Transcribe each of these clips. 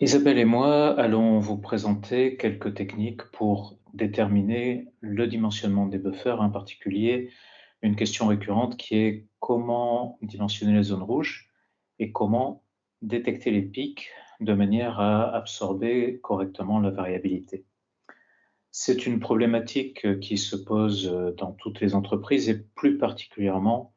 Isabelle et moi allons vous présenter quelques techniques pour déterminer le dimensionnement des buffers, en particulier une question récurrente qui est comment dimensionner les zones rouges et comment détecter les pics de manière à absorber correctement la variabilité. C'est une problématique qui se pose dans toutes les entreprises et plus particulièrement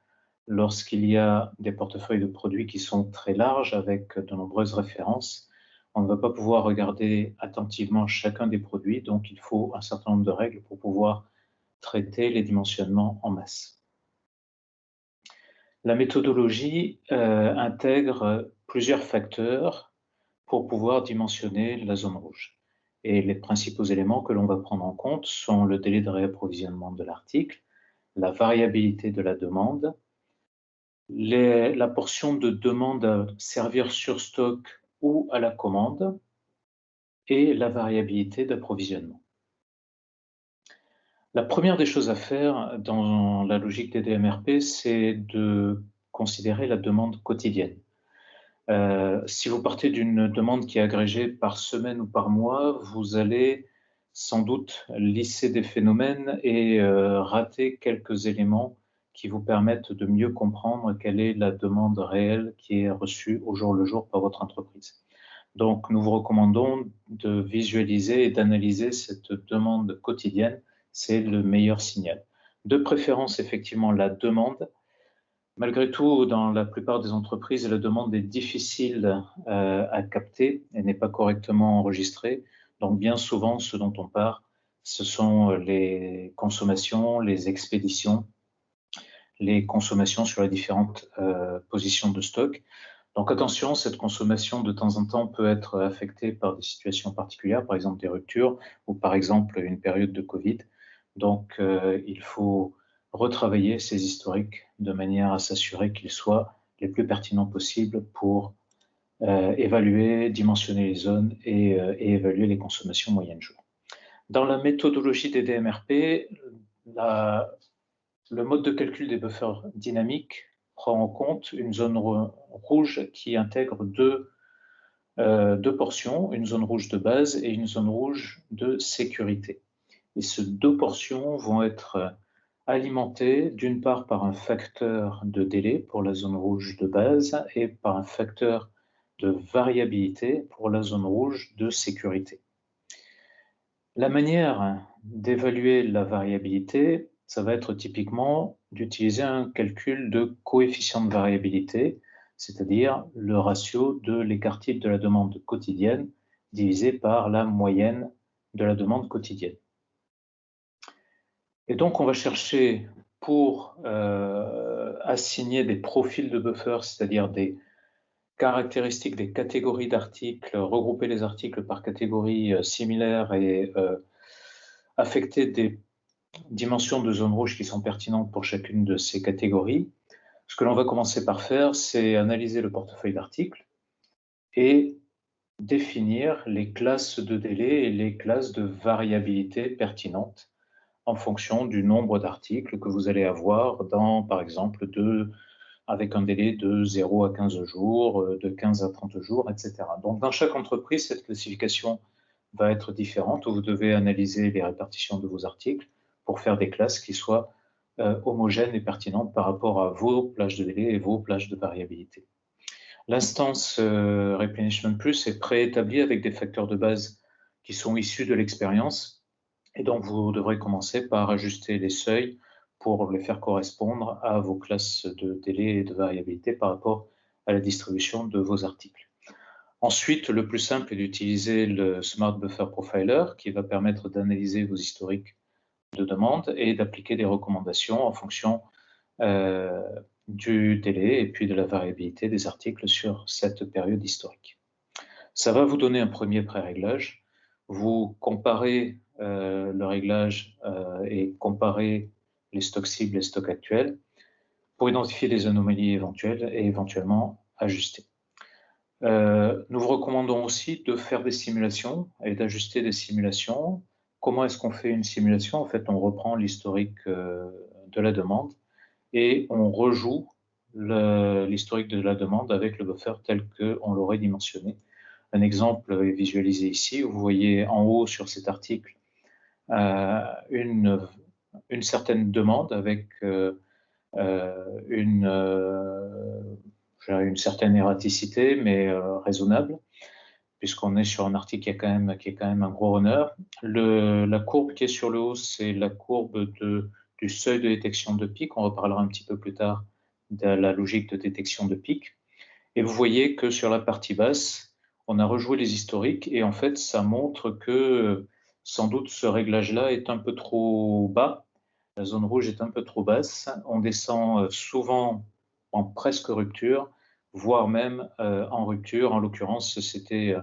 lorsqu'il y a des portefeuilles de produits qui sont très larges avec de nombreuses références. On ne va pas pouvoir regarder attentivement chacun des produits, donc il faut un certain nombre de règles pour pouvoir traiter les dimensionnements en masse. La méthodologie intègre plusieurs facteurs pour pouvoir dimensionner la zone rouge. Et les principaux éléments que l'on va prendre en compte sont le délai de réapprovisionnement de l'article, la variabilité de la demande, la portion de demande à servir sur stock ou à la commande et la variabilité d'approvisionnement. La première des choses à faire dans la logique des DMRP, c'est de considérer la demande quotidienne. Si vous partez d'une demande qui est agrégée par semaine ou par mois, vous allez sans doute lisser des phénomènes et rater quelques éléments qui vous permettent de mieux comprendre quelle est la demande réelle qui est reçue au jour le jour par votre entreprise. Donc, nous vous recommandons de visualiser et d'analyser cette demande quotidienne. C'est le meilleur signal. De préférence, effectivement, la demande. Malgré tout, dans la plupart des entreprises, la demande est difficile à capter et n'est pas correctement enregistrée. Donc, bien souvent, ce dont on parle, ce sont les consommations, les expéditions, les consommations sur les différentes positions de stock. Donc attention, cette consommation de temps en temps peut être affectée par des situations particulières, par exemple des ruptures ou par exemple une période de Covid. Donc il faut retravailler ces historiques de manière à s'assurer qu'ils soient les plus pertinents possibles pour évaluer, dimensionner les zones et évaluer les consommations moyennes jour. Dans la méthodologie des DMRP, le mode de calcul des buffers dynamiques prend en compte une zone rouge qui intègre deux portions, une zone rouge de base et une zone rouge de sécurité. Et ces deux portions vont être alimentées d'une part par un facteur de délai pour la zone rouge de base et par un facteur de variabilité pour la zone rouge de sécurité. La manière d'évaluer la variabilité, ça va être typiquement d'utiliser un calcul de coefficient de variabilité, c'est-à-dire le ratio de l'écart type de la demande quotidienne divisé par la moyenne de la demande quotidienne. Et donc, on va chercher pour assigner des profils de buffers, c'est-à-dire des caractéristiques des catégories d'articles, regrouper les articles par catégories similaires et affecter des dimensions de zone rouge qui sont pertinentes pour chacune de ces catégories. Ce que l'on va commencer par faire, c'est analyser le portefeuille d'articles et définir les classes de délai et les classes de variabilité pertinentes en fonction du nombre d'articles que vous allez avoir dans, par exemple, avec un délai de 0 à 15 jours, de 15 à 30 jours, etc. Donc, dans chaque entreprise, cette classification va être différente, où vous devez analyser les répartitions de vos articles pour faire des classes qui soient homogènes et pertinentes par rapport à vos plages de délai et vos plages de variabilité. L'instance Replenishment Plus est préétablie avec des facteurs de base qui sont issus de l'expérience, et donc vous devrez commencer par ajuster les seuils pour les faire correspondre à vos classes de délai et de variabilité par rapport à la distribution de vos articles. Ensuite, le plus simple est d'utiliser le Smart Buffer Profiler qui va permettre d'analyser vos historiques de demande et d'appliquer des recommandations en fonction du délai et puis de la variabilité des articles sur cette période historique. Ça va vous donner un premier pré-réglage. Vous comparez le réglage et comparez les stocks cibles et les stocks actuels pour identifier des anomalies éventuelles et éventuellement ajuster. Nous vous recommandons aussi de faire des simulations et d'ajuster des simulations. Comment est-ce qu'on fait une simulation? En fait, on reprend l'historique de la demande et on rejoue l'historique de la demande avec le buffer tel qu'on l'aurait dimensionné, Un exemple est visualisé ici. Vous voyez en haut sur cet article une certaine demande avec une certaine erraticité, mais raisonnable, puisqu'on est sur un article qui est quand même un gros runner. La courbe qui est sur le haut, c'est la courbe du seuil de détection de pic. On reparlera un petit peu plus tard de la logique de détection de pic. Et vous voyez que sur la partie basse, on a rejoué les historiques et en fait, ça montre que sans doute ce réglage-là est un peu trop bas. La zone rouge est un peu trop basse. On descend souvent en presque rupture, voire même en rupture. En l'occurrence, c'était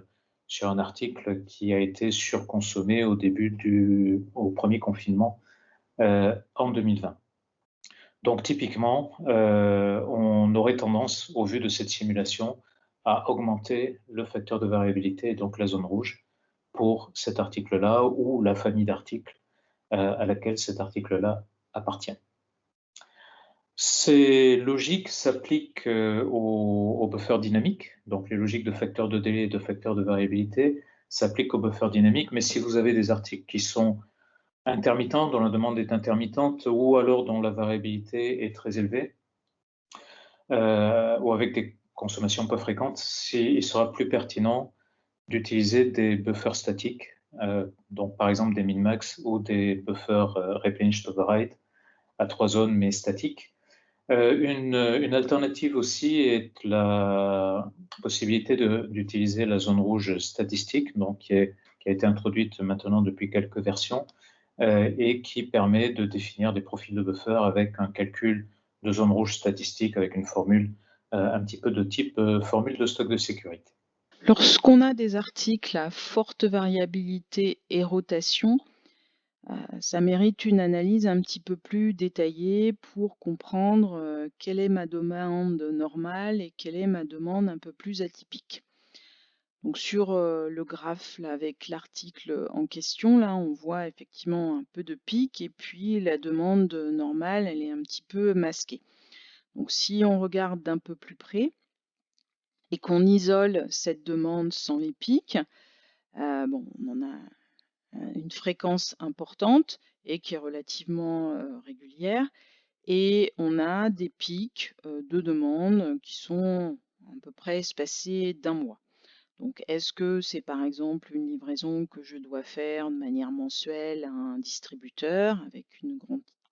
sur un article qui a été surconsommé au premier confinement en 2020. Donc typiquement, on aurait tendance, au vu de cette simulation, à augmenter le facteur de variabilité, donc la zone rouge, pour cet article-là ou la famille d'articles à laquelle cet article-là appartient. Ces logiques s'appliquent au buffer dynamique, donc les logiques de facteur de délai et de facteur de variabilité s'appliquent au buffer dynamique, mais si vous avez des articles qui sont intermittents, dont la demande est intermittente, ou alors dont la variabilité est très élevée, ou avec des consommations peu fréquentes, il sera plus pertinent d'utiliser des buffers statiques, donc par exemple des min-max ou des buffers replenished override à 3 zones mais statiques. Une alternative aussi est la possibilité d'utiliser la zone rouge statistique, donc qui a été introduite maintenant depuis quelques versions, et qui permet de définir des profils de buffer avec un calcul de zone rouge statistique avec une formule un petit peu de type formule de stock de sécurité. Lorsqu'on a des articles à forte variabilité et rotation, ça mérite une analyse un petit peu plus détaillée pour comprendre quelle est ma demande normale et quelle est ma demande un peu plus atypique. Donc sur le graphe là, avec l'article en question, là, on voit effectivement un peu de pic et puis la demande normale, elle est un petit peu masquée. Donc si on regarde d'un peu plus près et qu'on isole cette demande sans les pics, bon, on en a une fréquence importante et qui est relativement régulière. Et on a des pics de demande qui sont à peu près espacés d'un mois. Donc, est-ce que c'est par exemple une livraison que je dois faire de manière mensuelle à un distributeur avec une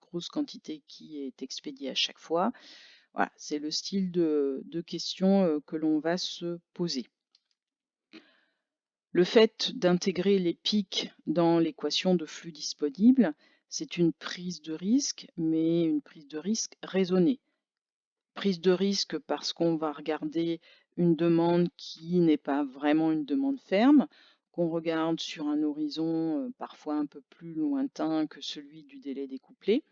grosse quantité qui est expédiée à chaque fois? Voilà, c'est le style de questions que l'on va se poser. Le fait d'intégrer les pics dans l'équation de flux disponible, c'est une prise de risque, mais une prise de risque raisonnée. Prise de risque parce qu'on va regarder une demande qui n'est pas vraiment une demande ferme, qu'on regarde sur un horizon parfois un peu plus lointain que celui du délai découplé,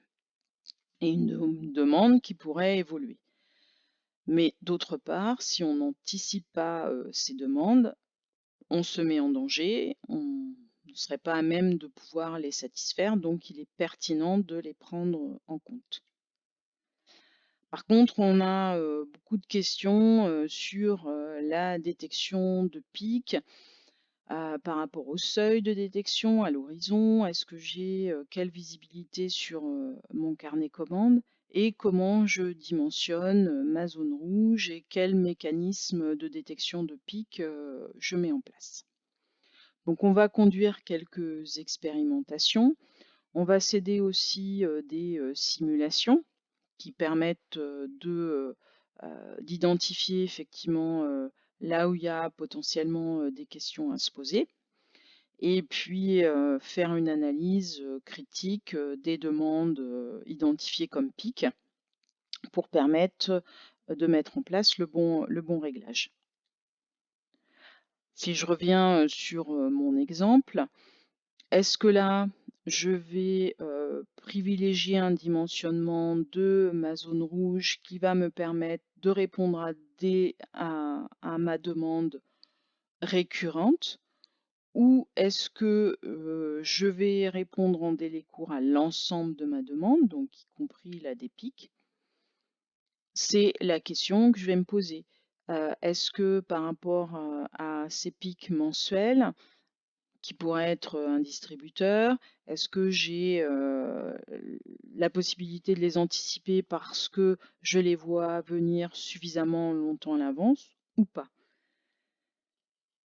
et une demande qui pourrait évoluer. Mais d'autre part, si on n'anticipe pas ces demandes, on se met en danger, on ne serait pas à même de pouvoir les satisfaire, donc il est pertinent de les prendre en compte. Par contre, on a beaucoup de questions sur la détection de pics par rapport au seuil de détection, à l'horizon. Est-ce que j'ai quelle visibilité sur mon carnet commande et comment je dimensionne ma zone rouge et quel mécanisme de détection de pics je mets en place. Donc on va conduire quelques expérimentations. On va s'aider aussi des simulations qui permettent d'identifier effectivement là où il y a potentiellement des questions à se poser et puis faire une analyse critique des demandes identifiées comme pics pour permettre de mettre en place le bon réglage. Si je reviens sur mon exemple, est-ce que là, je vais privilégier un dimensionnement de ma zone rouge qui va me permettre de répondre à ma demande récurrente, ou est-ce que je vais répondre en délai court à l'ensemble de ma demande, donc y compris la des pics? C'est la question que je vais me poser. Est-ce que par rapport à ces pics mensuels, qui pourrait être un distributeur, est-ce que j'ai la possibilité de les anticiper parce que je les vois venir suffisamment longtemps à l'avance ou pas?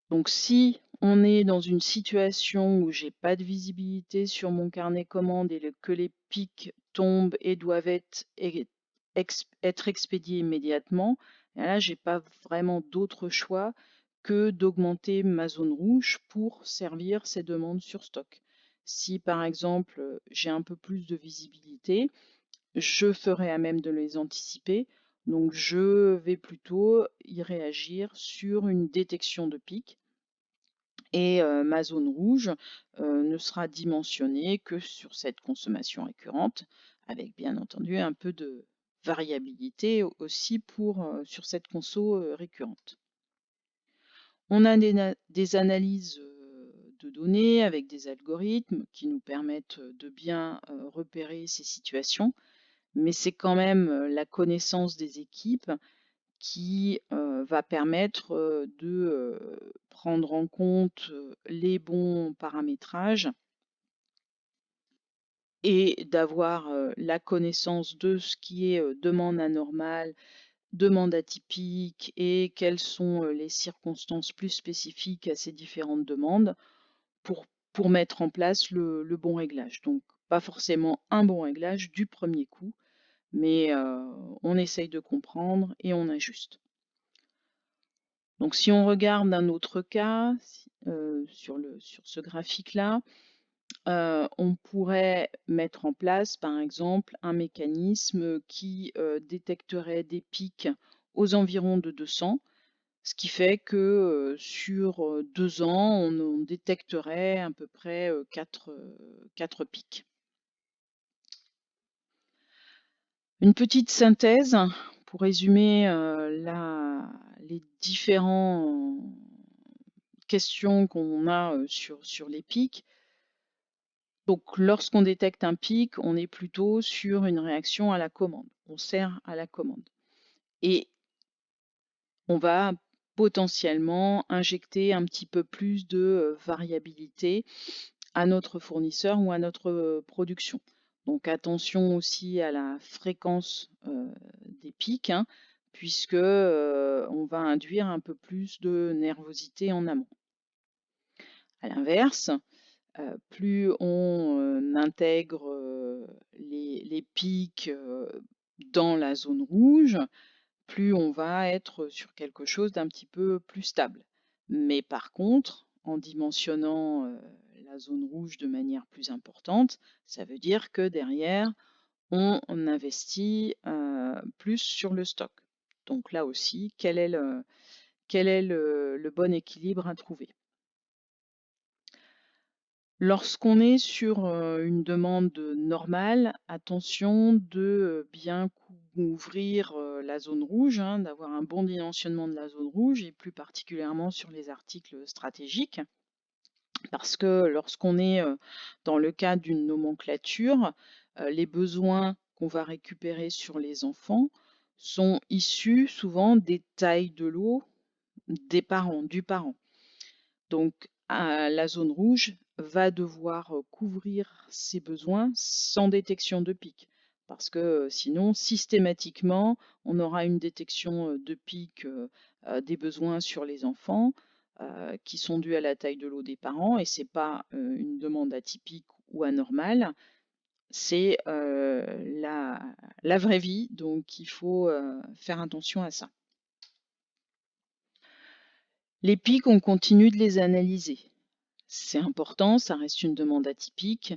Donc si on est dans une situation où j'ai pas de visibilité sur mon carnet commande et que les pics tombent et doivent être expédiés immédiatement, et là j'ai pas vraiment d'autre choix que d'augmenter ma zone rouge pour servir ces demandes sur stock. Si par exemple j'ai un peu plus de visibilité, je ferai à même de les anticiper. Donc je vais plutôt y réagir sur une détection de pic et ma zone rouge ne sera dimensionnée que sur cette consommation récurrente, avec bien entendu un peu de variabilité aussi pour, sur cette conso récurrente. On a des analyses de données avec des algorithmes qui nous permettent de bien repérer ces situations, mais c'est quand même la connaissance des équipes qui va permettre de prendre en compte les bons paramétrages et d'avoir la connaissance de ce qui est demande anormale, demande atypique et quelles sont les circonstances plus spécifiques à ces différentes demandes pour, pour mettre en place le bon réglage. Donc pas forcément un bon réglage du premier coup, mais on essaye de comprendre et on ajuste. Donc si on regarde un autre cas sur ce graphique-là, on pourrait mettre en place par exemple un mécanisme qui détecterait des pics aux environs de 200, ce qui fait que sur 2 ans, on détecterait à peu près 4 pics. Une petite synthèse pour résumer les différentes questions qu'on a sur les pics. Donc, lorsqu'on détecte un pic, on est plutôt sur une réaction à la commande. On sert à la commande. Et on va potentiellement injecter un petit peu plus de variabilité à notre fournisseur ou à notre production. Donc attention aussi à la fréquence des pics, hein, puisque on va induire un peu plus de nervosité en amont. À l'inverse, plus on intègre les pics dans la zone rouge, plus on va être sur quelque chose d'un petit peu plus stable. Mais par contre, en dimensionnant la zone rouge de manière plus importante, ça veut dire que derrière, on investit plus sur le stock. Donc là aussi, quel est le bon équilibre à trouver? Lorsqu'on est sur une demande normale, attention de bien ouvrir la zone rouge, hein, d'avoir un bon dimensionnement de la zone rouge et plus particulièrement sur les articles stratégiques. Parce que lorsqu'on est dans le cadre d'une nomenclature, les besoins qu'on va récupérer sur les enfants sont issus souvent des tailles de lot des parents, du parent. Donc, la zone rouge va devoir couvrir ses besoins sans détection de pic. Parce que sinon, systématiquement, on aura une détection de pic des besoins sur les enfants qui sont dus à la taille de l'eau des parents. Et ce n'est pas une demande atypique ou anormale, c'est la vraie vie. Donc, il faut faire attention à ça. Les pics, on continue de les analyser. C'est important, ça reste une demande atypique.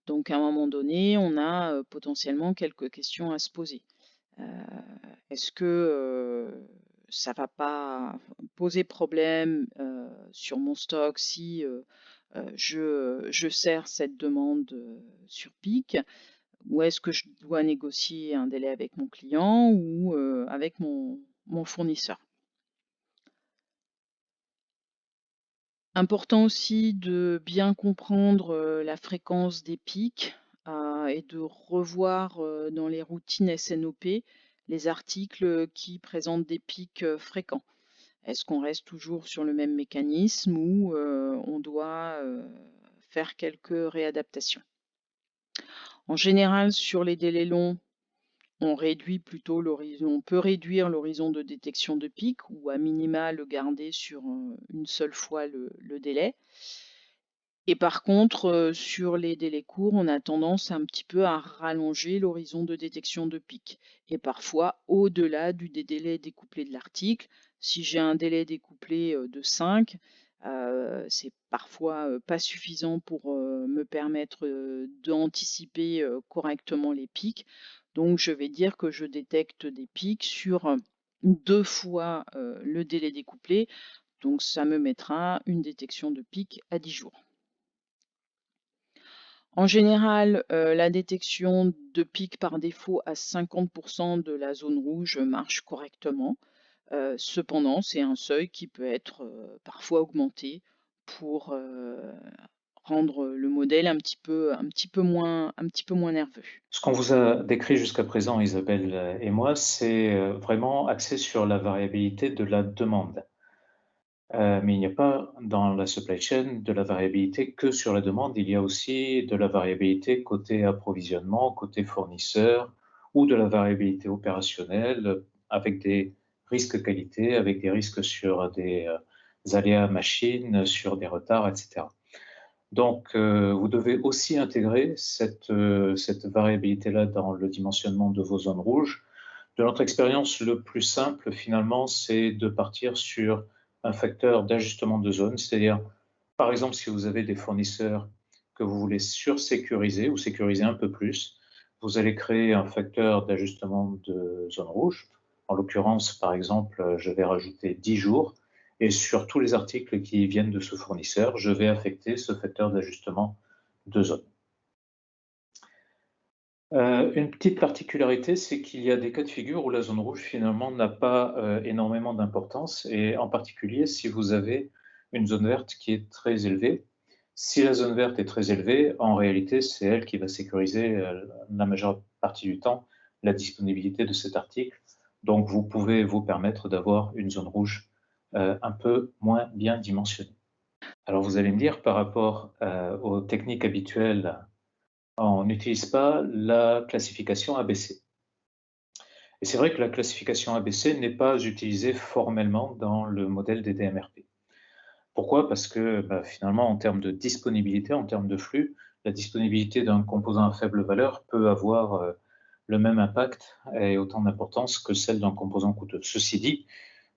Donc à un moment donné, on a potentiellement quelques questions à se poser. Est-ce que ça ne va pas poser problème sur mon stock si je sers cette demande sur pic? Ou est-ce que je dois négocier un délai avec mon client ou avec mon fournisseur? Important aussi de bien comprendre la fréquence des pics et de revoir dans les routines SNOP les articles qui présentent des pics fréquents. Est-ce qu'on reste toujours sur le même mécanisme ou on doit faire quelques réadaptations? En général, sur les délais longs, on réduit plutôt l'horizon, on peut réduire l'horizon de détection de pic ou à minima le garder sur une seule fois le délai. Et par contre, sur les délais courts, on a tendance un petit peu à rallonger l'horizon de détection de pic et parfois au-delà du des délais découplés de l'article. Si j'ai un délai découplé, de 5, c'est parfois, pas suffisant pour, me permettre, d'anticiper, correctement les pics. Donc je vais dire que je détecte des pics sur, 2 fois, le délai découplé, donc ça me mettra une détection de pic à 10 jours. En général, la détection de pics par défaut à 50 de la zone rouge marche correctement. Cependant, c'est un seuil qui peut être, parfois augmenté pour, rendre le modèle un petit peu moins nerveux. Ce qu'on vous a décrit jusqu'à présent, Isabelle et moi, c'est vraiment axé sur la variabilité de la demande. Mais il n'y a pas dans la supply chain de la variabilité que sur la demande, il y a aussi de la variabilité côté approvisionnement, côté fournisseur, ou de la variabilité opérationnelle avec des risques qualité, avec des risques sur des aléas machines, sur des retards, etc. Donc, vous devez aussi intégrer cette variabilité-là dans le dimensionnement de vos zones rouges. De notre expérience, le plus simple, finalement, c'est de partir sur un facteur d'ajustement de zone, c'est-à-dire, par exemple, si vous avez des fournisseurs que vous voulez sursécuriser ou sécuriser un peu plus, vous allez créer un facteur d'ajustement de zone rouge. En l'occurrence, par exemple, je vais rajouter 10 jours et sur tous les articles qui viennent de ce fournisseur, je vais affecter ce facteur d'ajustement de zone. Une petite particularité, c'est qu'il y a des cas de figure où la zone rouge, finalement, n'a pas énormément d'importance, et en particulier si vous avez une zone verte qui est très élevée. Si la zone verte est très élevée, en réalité, c'est elle qui va sécuriser la majeure partie du temps la disponibilité de cet article. Donc, vous pouvez vous permettre d'avoir une zone rouge un peu moins bien dimensionnée. Alors, vous allez me dire, par rapport aux techniques habituelles, on n'utilise pas la classification ABC. Et c'est vrai que la classification ABC n'est pas utilisée formellement dans le modèle des DMRP. Pourquoi? Parce que finalement, en termes de disponibilité, en termes de flux, la disponibilité d'un composant à faible valeur peut avoir le même impact et autant d'importance que celle d'un composant coûteux. Ceci dit,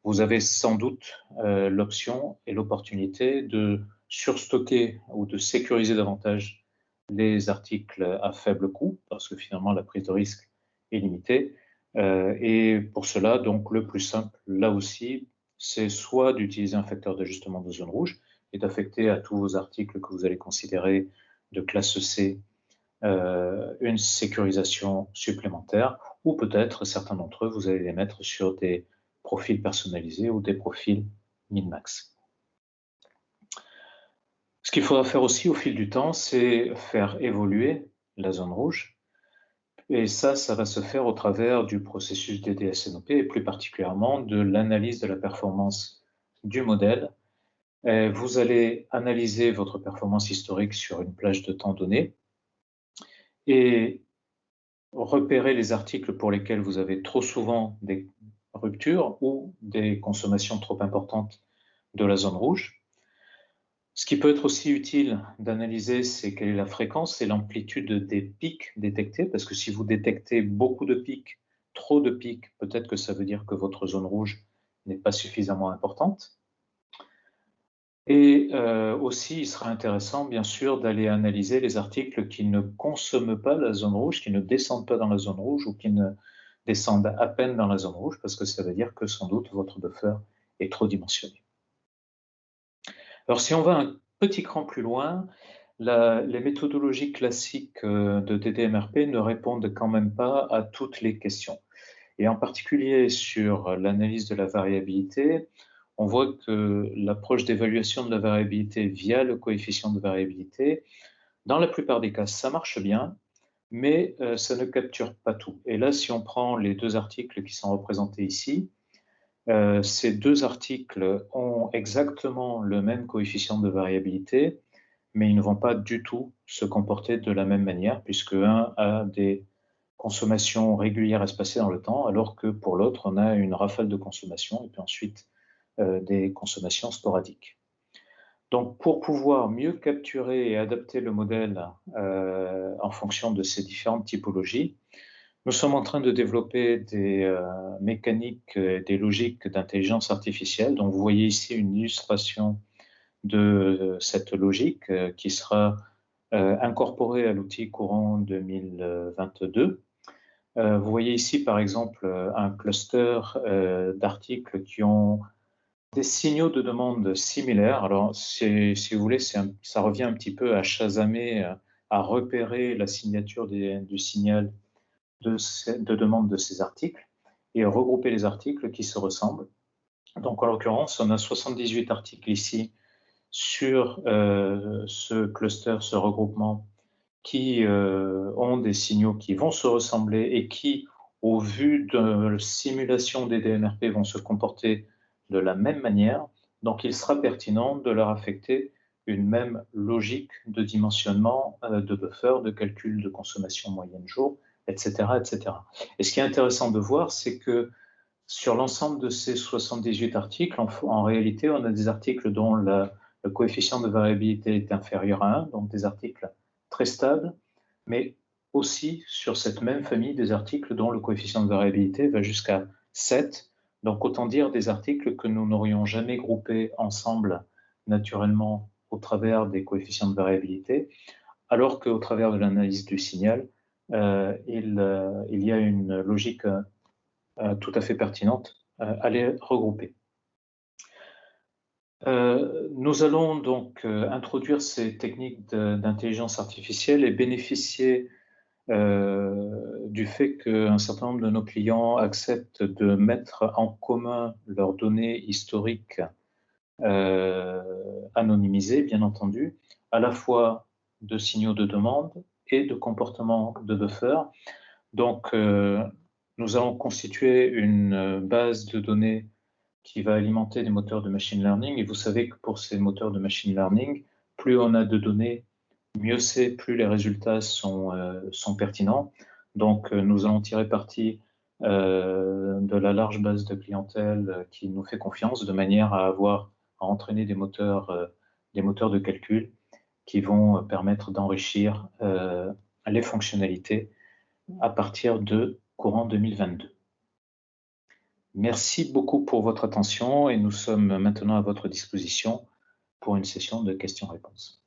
vous avez sans doute l'option et l'opportunité de surstocker ou de sécuriser davantage les articles à faible coût, parce que finalement la prise de risque est limitée. Et pour cela, donc le plus simple, là aussi, c'est soit d'utiliser un facteur d'ajustement de zone rouge et d'affecter à tous vos articles que vous allez considérer de classe C une sécurisation supplémentaire, ou peut-être certains d'entre eux, vous allez les mettre sur des profils personnalisés ou des profils min-max. Ce qu'il faudra faire aussi au fil du temps, c'est faire évoluer la zone rouge. Et ça va se faire au travers du processus DDS-NOP et plus particulièrement de l'analyse de la performance du modèle. Vous allez analyser votre performance historique sur une plage de temps donnée et repérer les articles pour lesquels vous avez trop souvent des ruptures ou des consommations trop importantes de la zone rouge. Ce qui peut être aussi utile d'analyser, c'est quelle est la fréquence et l'amplitude des pics détectés, parce que si vous détectez beaucoup de pics, trop de pics, peut-être que ça veut dire que votre zone rouge n'est pas suffisamment importante. Et aussi, il sera intéressant, bien sûr, d'aller analyser les articles qui ne consomment pas la zone rouge, qui ne descendent pas dans la zone rouge ou qui ne descendent à peine dans la zone rouge, parce que ça veut dire que sans doute votre buffer est trop dimensionné. Alors, si on va un petit cran plus loin, les méthodologies classiques de DDMRP ne répondent quand même pas à toutes les questions. Et en particulier sur l'analyse de la variabilité, on voit que l'approche d'évaluation de la variabilité via le coefficient de variabilité, dans la plupart des cas, ça marche bien, mais ça ne capture pas tout. Et là, si on prend les 2 articles qui sont représentés ici, ces 2 articles ont exactement le même coefficient de variabilité, mais ils ne vont pas du tout se comporter de la même manière, puisque un a des consommations régulières espacées dans le temps, alors que pour l'autre, on a une rafale de consommation et puis ensuite des consommations sporadiques. Donc, pour pouvoir mieux capturer et adapter le modèle en fonction de ces différentes typologies, nous sommes en train de développer des mécaniques, des logiques d'intelligence artificielle. Donc, vous voyez ici une illustration de cette logique qui sera incorporée à l'outil courant 2022. Vous voyez ici, par exemple, un cluster d'articles qui ont des signaux de demande similaires. Alors, si vous voulez, ça revient un petit peu à chasamer, à repérer la signature du signal de demande de ces articles et regrouper les articles qui se ressemblent. Donc, en l'occurrence, on a 78 articles ici sur ce cluster, ce regroupement, qui ont des signaux qui vont se ressembler et qui, au vu de simulation des DMRP, vont se comporter de la même manière. Donc, il sera pertinent de leur affecter une même logique de dimensionnement de buffer, de calcul de consommation moyenne jour, etc., etc. Et ce qui est intéressant de voir, c'est que sur l'ensemble de ces 78 articles, en réalité, on a des articles dont le coefficient de variabilité est inférieur à 1, donc des articles très stables, mais aussi sur cette même famille des articles dont le coefficient de variabilité va jusqu'à 7, donc autant dire des articles que nous n'aurions jamais groupés ensemble naturellement au travers des coefficients de variabilité, alors qu'au travers de l'analyse du signal, il y a une logique tout à fait pertinente à les regrouper. Nous allons donc introduire ces techniques d'intelligence artificielle et bénéficier du fait qu'un certain nombre de nos clients acceptent de mettre en commun leurs données historiques anonymisées, bien entendu, à la fois de signaux de demande et de comportements de buffer. Donc, nous allons constituer une base de données qui va alimenter des moteurs de machine learning. Et vous savez que pour ces moteurs de machine learning, plus on a de données, mieux c'est, plus les résultats sont pertinents. Donc, nous allons tirer parti de la large base de clientèle qui nous fait confiance de manière à entraîner des moteurs de calcul qui vont permettre d'enrichir les fonctionnalités à partir de courant 2022. Merci beaucoup pour votre attention et nous sommes maintenant à votre disposition pour une session de questions-réponses.